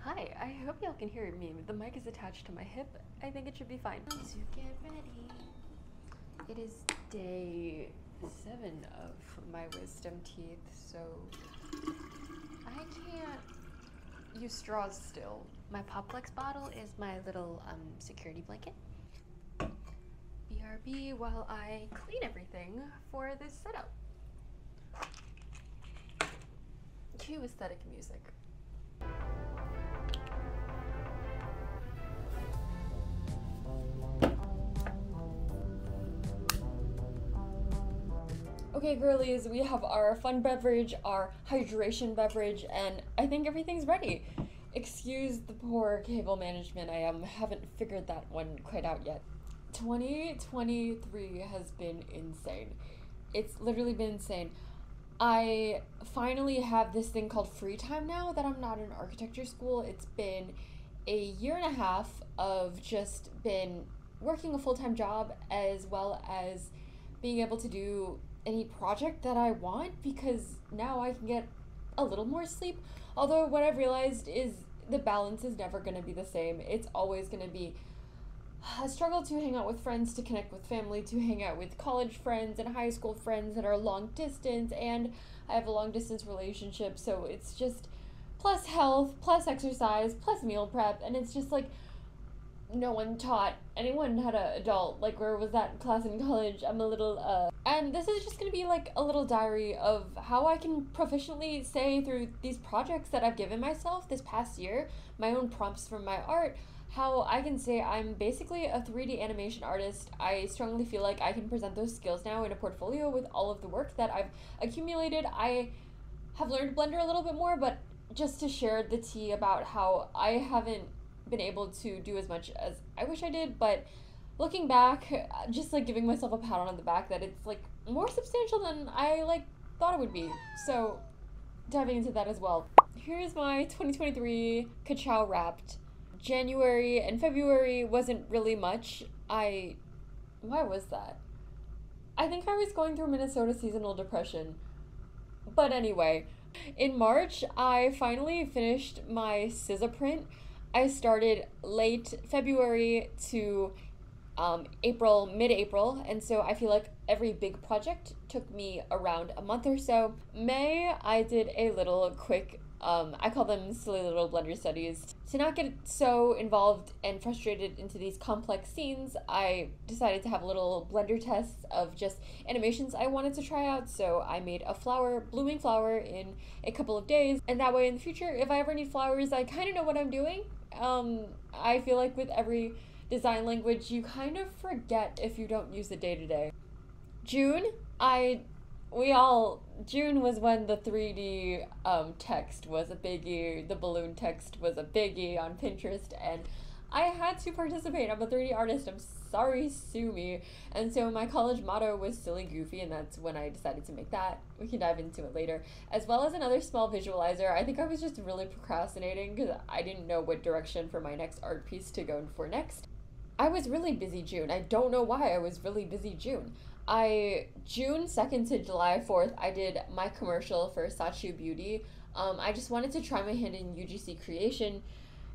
Hi, I hope y'all can hear me. The mic is attached to my hip. I think it should be fine. To get ready. It is day 7 of my wisdom teeth, so I can't use straws still. My Poplex bottle is my little security blanket. BRB while I clean everything for this setup. Cue aesthetic music. Okay, girlies, we have our fun beverage, our hydration beverage, and I think everything's ready. Excuse the poor cable management, I haven't figured that one quite out yet. 2023 has been insane. It's literally been insane. I finally have this thing called free time now that I'm not in architecture school. It's been a year and a half of just been working a full-time job as well as being able to do any project that I want, because now I can get a little more sleep. Although what I've realized is the balance is never going to be the same. It's always going to be a struggle to hang out with friends, to connect with family, to hang out with college friends and high school friends that are long distance, and I have a long distance relationship, so it's just plus health, plus exercise, plus meal prep, and it's just like no one taught anyone how to adult. Like, where was that class in college? I'm a little, and this is just gonna be like a little diary of how I can proficiently say through these projects that I've given myself this past year, my own prompts from my art, how I can say I'm basically a 3D animation artist. I strongly feel like I can present those skills now in a portfolio with all of the work that I've accumulated. I have learned Blender a little bit more, but just to share the tea about how I haven't been able to do as much as I wish I did, but looking back, just like giving myself a pat on the back that it's like more substantial than I thought it would be. So diving into that as well. Here's my 2023 Kachow Wrapped. January and February wasn't really much. Why was that? I think I was going through Minnesota seasonal depression. But anyway, in March, I finally finished my SZA print. I started late February to mid-April, and so I feel like every big project took me around a month or so. May, I did a little quick, I call them silly little Blender studies. To not get so involved and frustrated into these complex scenes, I decided to have little Blender tests of just animations I wanted to try out, so I made a blooming flower in a couple of days, and that way in the future, if I ever need flowers, I kind of know what I'm doing. I feel like with every design language, you kind of forget if you don't use it day to day. June, June was when the 3D text was a biggie, the balloon text was a biggie on Pinterest, and I had to participate. I'm a 3D artist, I'm sorry, sue me. And so my college motto was silly goofy, and that's when I decided to make that. We can dive into it later. As well as another small visualizer. I think I was just really procrastinating because I didn't know what direction for my next art piece to go for next. I was really busy June. I don't know why I was really busy June. June 2nd to July 4th, I did my commercial for 𝙁𝙤𝙧𝙠 Beauty. I just wanted to try my hand in UGC creation.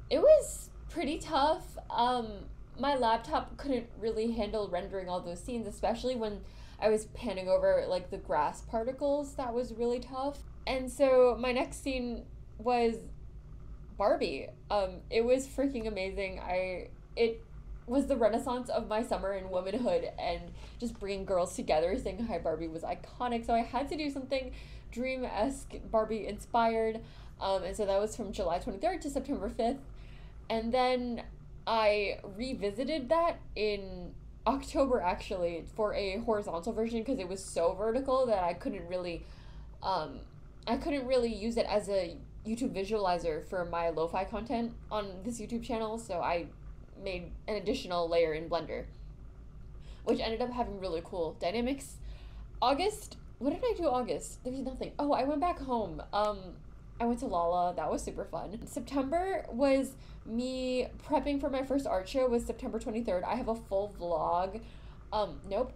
It was pretty tough. My laptop couldn't really handle rendering all those scenes, especially when I was panning over like the grass particles. That was really tough. And so my next scene was Barbie. It was freaking amazing. It was the renaissance of my summer in womanhood, and just bringing girls together saying hi Barbie was iconic, so I had to do something dream-esque Barbie inspired, and so that was from July 23rd to September 5th, and then I revisited that in October actually for a horizontal version because it was so vertical that I couldn't really use it as a YouTube visualizer for my lo-fi content on this YouTube channel, so I made an additional layer in Blender, which ended up having really cool dynamics. August, what did I do August? There was nothing. Oh, I went back home. I I went to Lala. That was super fun. September was me prepping for my first art show. Was September 23rd. I have a full vlog. Nope,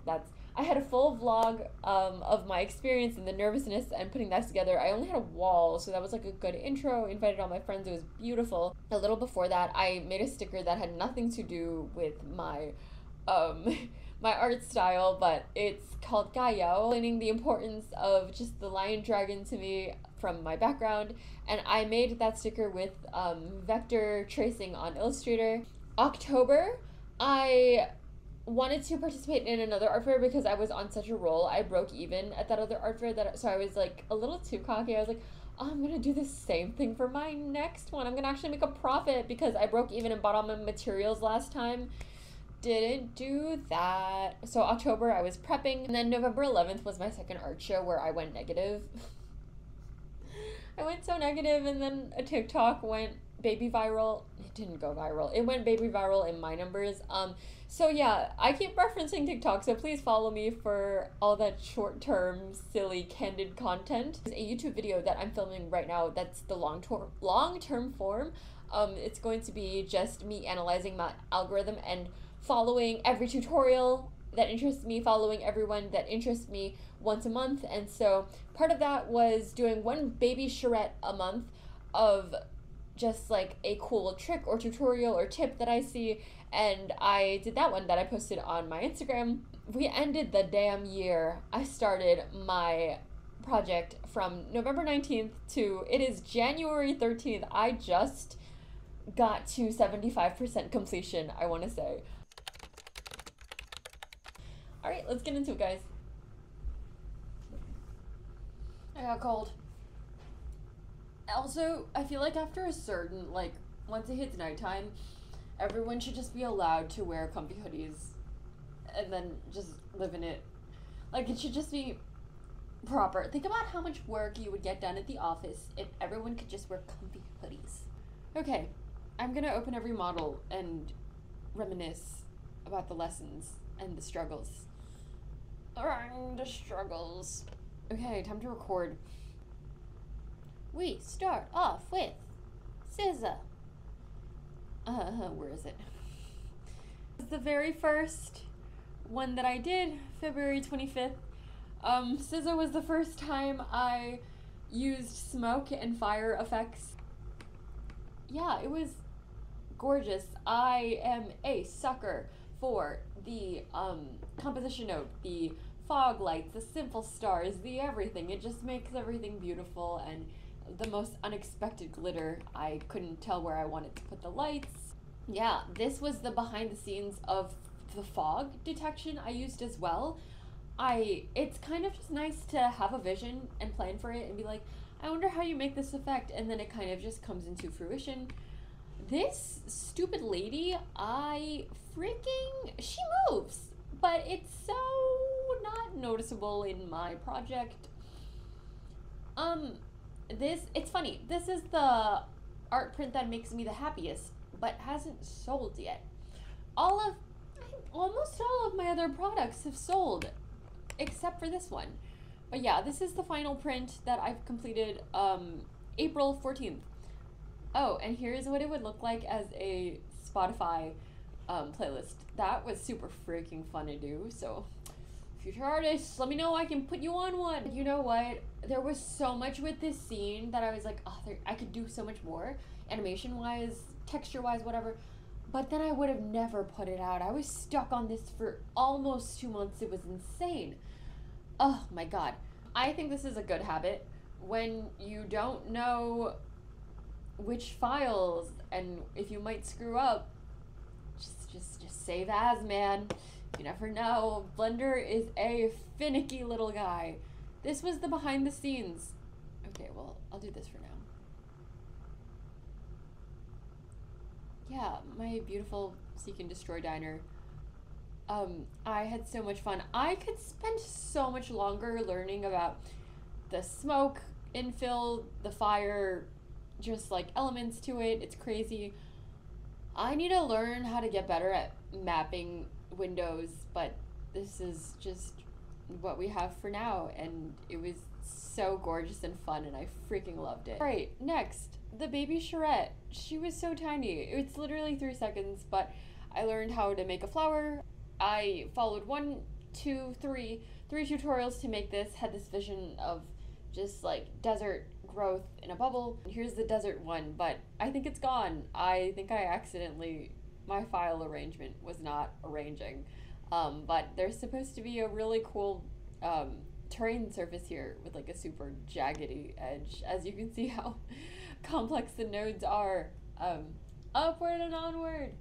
I had a full vlog of my experience and the nervousness and putting that together. I only had a wall, so that was like a good intro. Invited all my friends. It was beautiful. A little before that, I made a sticker that had nothing to do with my my art style, but it's called 𝙭𝙤𝙧𝙠, explaining the importance of just the lion dragon to me from my background. And I made that sticker with vector tracing on Illustrator. October, I wanted to participate in another art fair because I was on such a roll. I broke even at that other art fair, so I was like a little too cocky. I was like, oh, I'm gonna do the same thing for my next one. I'm gonna actually make a profit because I broke even and bought all my materials last time. Didn't do that. So October I was prepping, and then November 11th was my second art show where I went negative. I went so negative, and then a TikTok went baby viral. It didn't go viral. It went baby viral in my numbers. So yeah, I keep referencing TikTok, so please follow me for all that short-term, silly, candid content. There's a YouTube video that I'm filming right now that's the long-term form. It's going to be just me analyzing my algorithm and following every tutorial that interests me, following everyone that interests me once a month. And so part of that was doing one baby charrette a month of just like a cool trick or tutorial or tip that I see, and I did that one that I posted on my Instagram. We ended the damn year. I started my project from November 19th to it is January 13th. I just got to 75% completion, I want to say. All right, let's get into it, guys. I got cold. Also, I feel like after a certain, like, once it hits nighttime, everyone should just be allowed to wear comfy hoodies and then just live in it. Like, it should just be proper. Think about how much work you would get done at the office if everyone could just wear comfy hoodies. Okay, I'm gonna open every model and reminisce about the lessons and the struggles. The struggles. Okay, time to record. We start off with 𝙁𝙤𝙧𝙠. Where is it? It's the very first one that I did, February 25th. 𝙁𝙤𝙧𝙠 was the first time I used smoke and fire effects. Yeah, it was gorgeous. I am a sucker for the composition note, the fog lights, the simple stars, the everything. It just makes everything beautiful, and the most unexpected glitter. I couldn't tell where I wanted to put the lights. Yeah, this was the behind the scenes of the fog detection I used as well. It's kind of just nice to have a vision and plan for it and be like, I wonder how you make this effect, and then it kind of just comes into fruition. This stupid lady, she moves, but it's so not noticeable in my project. It's funny. This is the art print that makes me the happiest, but hasn't sold yet. Almost all of my other products have sold, except for this one. But yeah, this is the final print that I've completed, April 14th. Oh, and here's what it would look like as a Spotify playlist. That was super freaking fun to do, so future artists, let me know, I can put you on one. You know what? There was so much with this scene that I was like, oh, I could do so much more, animation-wise, texture-wise, whatever, but then I would have never put it out. I was stuck on this for almost 2 months. It was insane. Oh my god. I think this is a good habit. When you don't know which files and if you might screw up, just save as, man. You never know. Blender is a finicky little guy. This was the behind the scenes. Okay, well, I'll do this for now. Yeah, my beautiful Seek and Destroy diner. I had so much fun. I could spend so much longer learning about the smoke infill, the fire, just like elements to it. It's crazy. I need to learn how to get better at mapping windows, but this is just what we have for now, and it was so gorgeous and fun, and I freaking loved it. Alright, next, the baby 𝙎𝙤𝙧𝙠. She was so tiny. It's literally 3 seconds, but I learned how to make a flower. I followed 1, 2, 3 tutorials to make this, had this vision of just like desert growth in a bubble. Here's the desert one, but I think it's gone. I think I accidentally, my file arrangement was not arranging. But there's supposed to be a really cool terrain surface here with like a super jaggedy edge, as you can see how complex the nodes are. Upward and onward.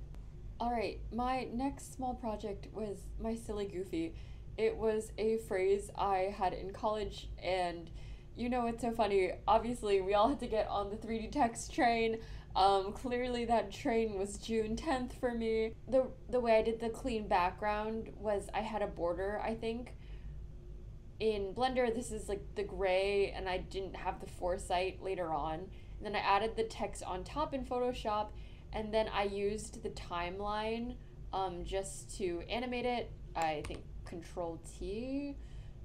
Alright, my next small project was my silly goofy. It was a phrase I had in college, and you know what's so funny? Obviously, we all had to get on the 3D text train. Clearly that train was June 10th for me. The way I did the clean background was I had a border, I think. In Blender, this is like the gray, and I didn't have the foresight later on. And then I added the text on top in Photoshop, and then I used the timeline just to animate it. I think Control T.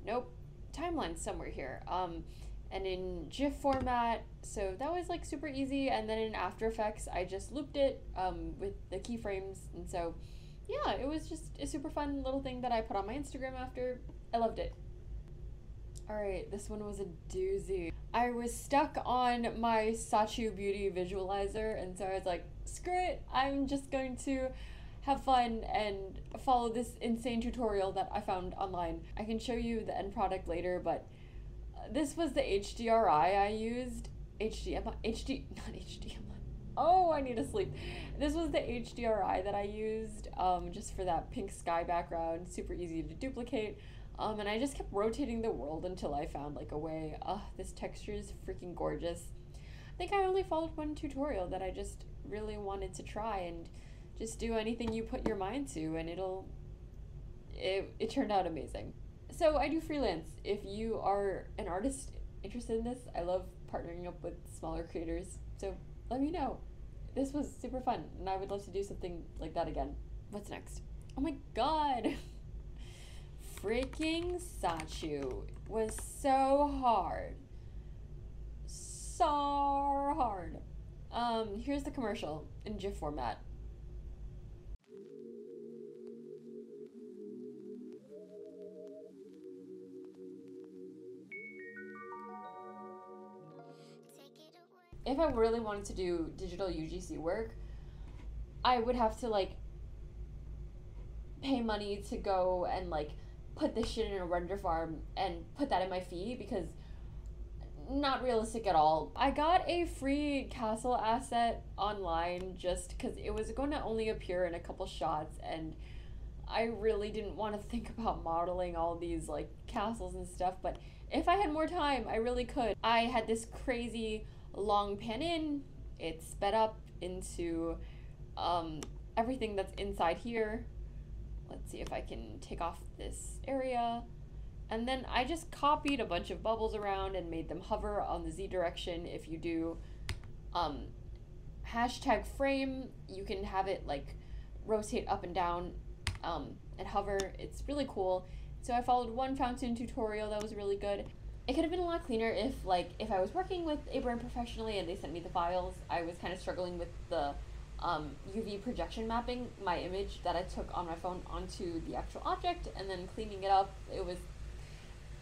Nope, timeline's somewhere here. And in GIF format, so that was like super easy. And then in After Effects, I just looped it with the keyframes. And so, yeah, it was just a super fun little thing that I put on my Instagram after. I loved it. Alright, this one was a doozy. I was stuck on my 𝙁𝙤𝙧𝙠 beauty visualizer, and so I was like, screw it, I'm just going to have fun and follow this insane tutorial that I found online. I can show you the end product later, but this was the HDRI I used. Not HDMI. Oh, I need to sleep. This was the HDRI that I used just for that pink sky background, super easy to duplicate. And I just kept rotating the world until I found like a way. This texture is freaking gorgeous. I think I only followed 1 tutorial that I just really wanted to try, and just do anything you put your mind to, and it turned out amazing. So I do freelance. If you are an artist interested in this, I love partnering up with smaller creators. So let me know. This was super fun, and I would love to do something like that again. What's next? Oh my god! Freaking 𝙁𝙬𝙧𝙠 was so hard. So hard. Here's the commercial in GIF format. If I really wanted to do digital UGC work, I would have to like pay money to go and like put this shit in a render farm and put that in my fee, because not realistic at all. I got a free castle asset online just because it was going to only appear in a couple shots, and I really didn't want to think about modeling all these like castles and stuff, but if I had more time, I really could. I had this crazy long pan in, it sped up into everything that's inside here. Let's see if I can take off this area. And then I just copied a bunch of bubbles around and made them hover on the Z direction. If you do hashtag frame, you can have it like rotate up and down and hover. It's really cool. So I followed 1 fountain tutorial that was really good. It could have been a lot cleaner if I was working with a brand professionally and they sent me the files. I was kind of struggling with the UV projection mapping my image that I took on my phone onto the actual object and then cleaning it up.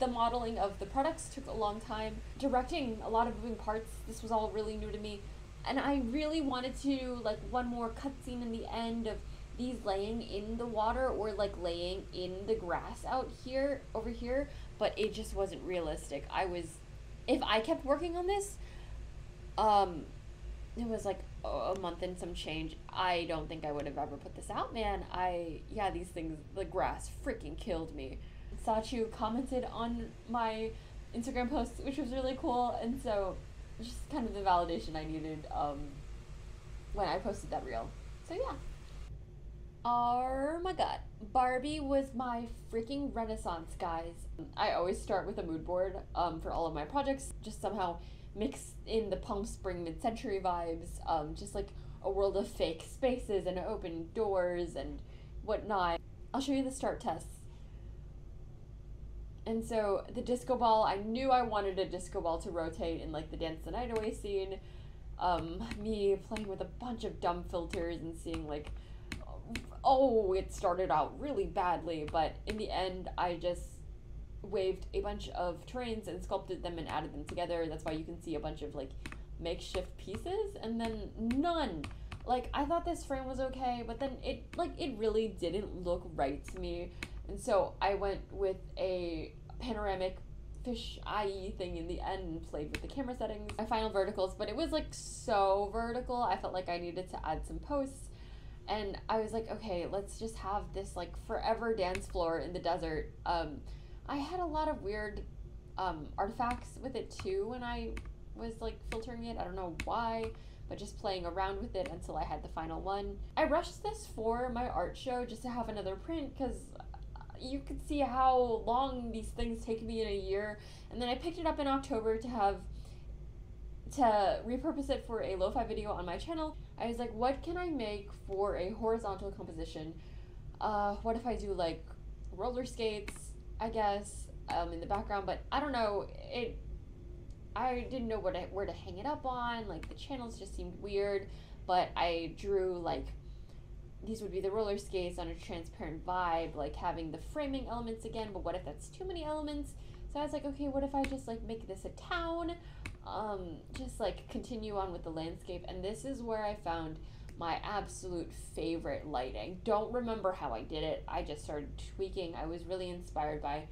The modeling of the products took a long time. Directing a lot of moving parts, this was all really new to me. And I really wanted to like 1 more cutscene in the end of these laying in the water or like laying in the grass over here, but it just wasn't realistic. If I kept working on this, it was like a month and some change. I don't think I would have ever put this out, man. These things, the grass freaking killed me. 𝙁𝙬𝙧𝙠 commented on my Instagram post, which was really cool, and so just kind of the validation I needed when I posted that reel. So yeah. Oh my god. Barbie was my freaking renaissance, guys. I always start with a mood board for all of my projects, just somehow mix in the Palm Spring mid-century vibes, just like a world of fake spaces and open doors and whatnot. I'll show you the start tests. And so the disco ball, I knew I wanted a disco ball to rotate in like the Dance the Night Away scene. Me playing with a bunch of dumb filters and seeing like, oh, it started out really badly, but in the end, I just waved a bunch of terrains and sculpted them and added them together. That's why you can see a bunch of like makeshift pieces, and then none. Like, I thought this frame was okay, but then it really didn't look right to me. And so I went with a panoramic fish eye thing in the end and played with the camera settings. My final verticals, but it was like so vertical, I felt like I needed to add some posts. And I was like, okay, let's just have this like forever dance floor in the desert. I had a lot of weird artifacts with it too when I was like filtering it. I don't know why, but just playing around with it until I had the final one. I rushed this for my art show just to have another print because you could see how long these things take me in a year. And then I picked it up in October to repurpose it for a lo-fi video on my channel. I was like, what can I make for a horizontal composition? What if I do like roller skates, I guess, in the background, but I don't know, I didn't know where to hang it up on, like the channels just seemed weird, but I drew like, these would be the roller skates on a transparent vibe, like having the framing elements again, but what if that's too many elements? So I was like, okay, what if I just like make this a town? Just like continue on with the landscape, and this is where I found my absolute favorite lighting. Don't remember how I did it, I just started tweaking. I was really inspired by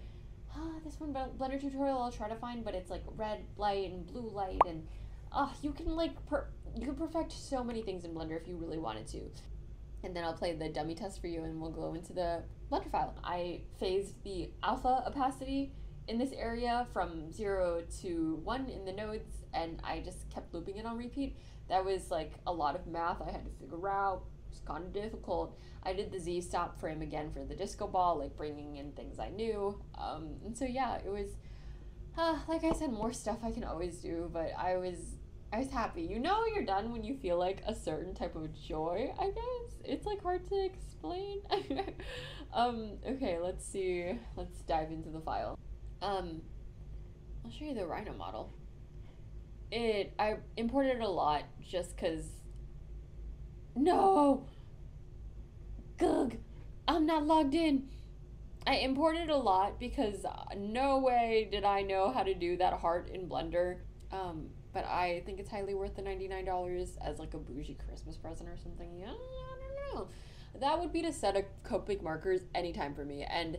this one Blender tutorial I'll try to find, but it's like red light and blue light, and you can like you can perfect so many things in Blender if you really wanted to. And then I'll play the dummy test for you and we'll go into the Blender file. I phased the alpha opacity in this area from 0 to 1 in the nodes, and I just kept looping it on repeat. That was like a lot of math I had to figure out. It was kind of difficult. I did the Z stop frame again for the disco ball, like bringing in things I knew. And so yeah, it was, like I said, more stuff I can always do, but I was happy. You know you're done when you feel like a certain type of joy, I guess. It's like hard to explain. Okay, let's see. Let's dive into the file. I'll show you the Rhino model. I imported it a lot just cause, no! Gug! I'm not logged in! I imported a lot because no way did I know how to do that heart in Blender. But I think it's highly worth the $99 as like a bougie Christmas present or something. Yeah, I don't know. That would be to set a Copic markers anytime for me. And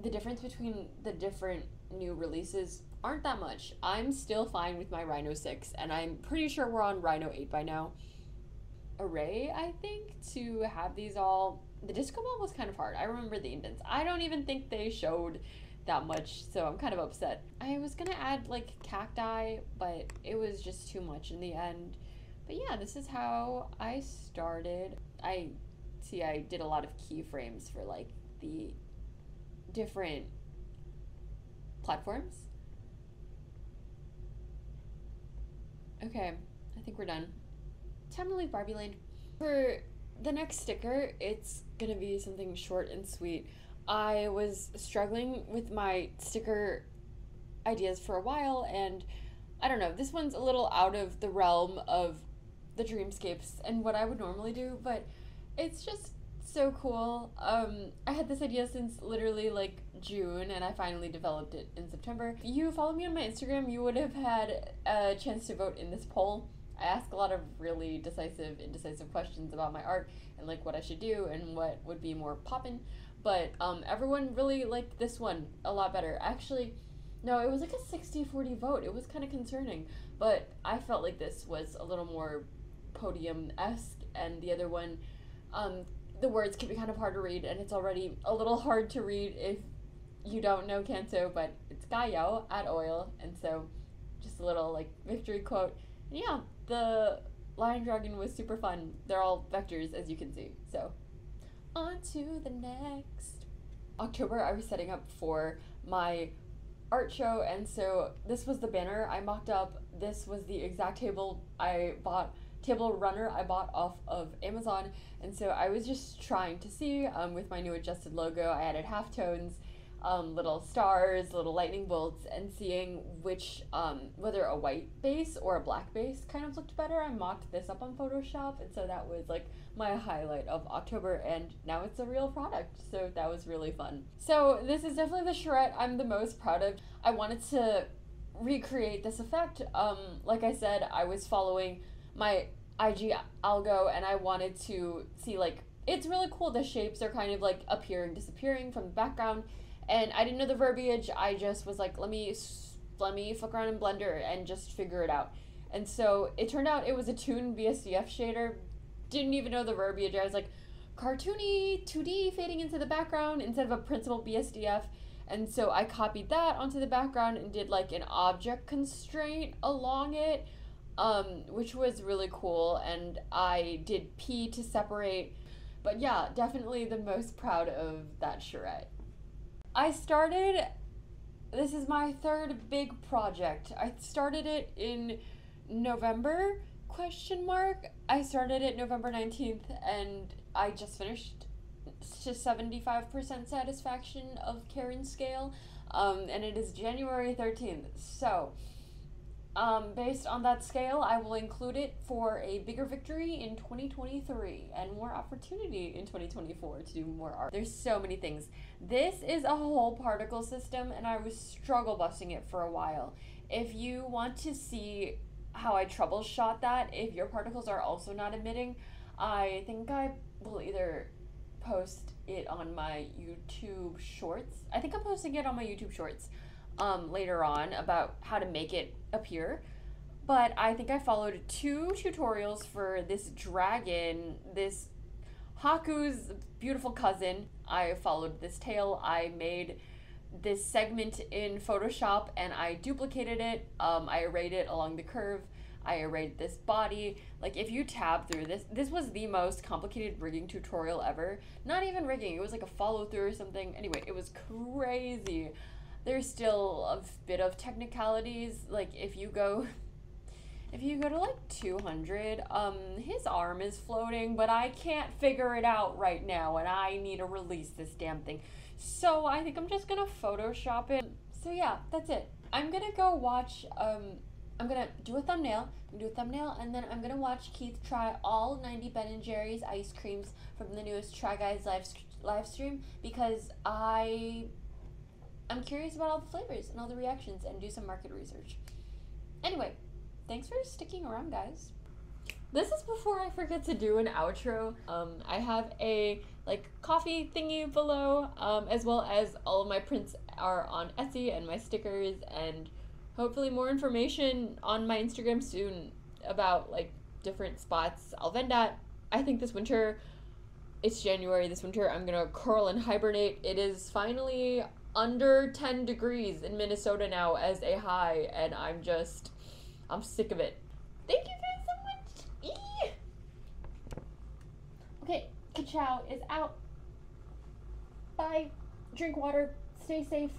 the difference between the different new releases aren't that much. I'm still fine with my Rhino 6, and I'm pretty sure we're on Rhino 8 by now. Array, I think, to have these all. The disco ball was kind of hard. I remember the indents. I don't even think they showed that much, so I'm kind of upset. I was gonna add like cacti, but it was just too much in the end. But yeah, this is how I started. I did a lot of keyframes for like the different platforms. Okay, I think we're done. Time to leave Barbie Land. For the next sticker, it's gonna be something short and sweet. I was struggling with my sticker ideas for a while, and I don't know, this one's a little out of the realm of the dreamscapes and what I would normally do, but it's just so cool. I had this idea since literally like June, and I finally developed it in September. If you follow me on my Instagram, you would have had a chance to vote in this poll. I ask a lot of really decisive, indecisive questions about my art and like what I should do and what would be more poppin'. But everyone really liked this one a lot better. Actually, no, it was like a 60-40 vote. It was kind of concerning, but I felt like this was a little more podium-esque, and the other one, the words can be kind of hard to read, and it's already a little hard to read if you don't know Canto, but it's Gaio at oil, and so just a little like victory quote. And yeah, the lion dragon was super fun. They're all vectors, as you can see. So on to the next. October, I was setting up for my art show, and so this was the banner I mocked up. This was the exact table runner I bought off of Amazon, and so I was just trying to see with my new adjusted logo. I added halftones. little stars, little lightning bolts, and seeing which, whether a white base or a black base kind of looked better. I mocked this up on Photoshop, and so that was like my highlight of October, and now it's a real product, so that was really fun. So this is definitely the charrette I'm the most proud of. I wanted to recreate this effect. Like I said, I was following my IG algo, and I wanted to see, like, it's really cool. The shapes are kind of like appearing, disappearing from the background, and I didn't know the verbiage. I just was like, let me fuck around in Blender and just figure it out. And so it turned out it was a Toon BSDF shader. Didn't even know the verbiage. I was like, cartoony 2D fading into the background instead of a principal BSDF. And so I copied that onto the background and did like an object constraint along it, which was really cool. And I did P to separate. But yeah, definitely the most proud of that charrette. This is my third big project. I started it in November, ? I started it November 19th, and I just finished to 75% satisfaction of Karen's scale, and it is January 13th. So, based on that scale, I will include it for a bigger victory in 2023 and more opportunity in 2024 to do more art. There's so many things. This is a whole particle system, and I was struggle busting it for a while. If you want to see how I troubleshot that, if your particles are also not emitting, I think I will either post it on my YouTube shorts. I think I'm posting it on my YouTube shorts later on about how to make it appear. But I think I followed 2 tutorials for this dragon, this Haku's beautiful cousin. I followed this tail. I made this segment in Photoshop and I duplicated it. I arrayed it along the curve. I arrayed this body. Like, if you tab through this was the most complicated rigging tutorial ever. Not even rigging, it was like a follow through or something. Anyway, it was crazy. There's still a bit of technicalities. Like, if you go to like 200, his arm is floating, but I can't figure it out right now, and I need to release this damn thing. So I think I'm just gonna Photoshop it. So yeah, that's it. I'm gonna go watch, I'm gonna do a thumbnail, and then I'm gonna watch Keith try all 90 Ben & Jerry's ice creams from the newest Try Guys live stream, because I'm curious about all the flavors and all the reactions, and do some market research. Anyway, thanks for sticking around, guys. This is before I forget to do an outro. I have a coffee thingy below, as well as all of my prints are on Etsy, and my stickers, and hopefully more information on my Instagram soon about different spots I'll vend at. I think this winter, it's January, this winter I'm gonna curl and hibernate. It is finally under 10 degrees in Minnesota now as a high, and I'm sick of it. Thank you guys so much. Eee! Okay, ka-chow is out. Bye. Drink water. Stay safe.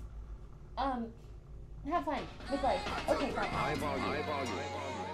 Have fun. Live life. Okay, bye.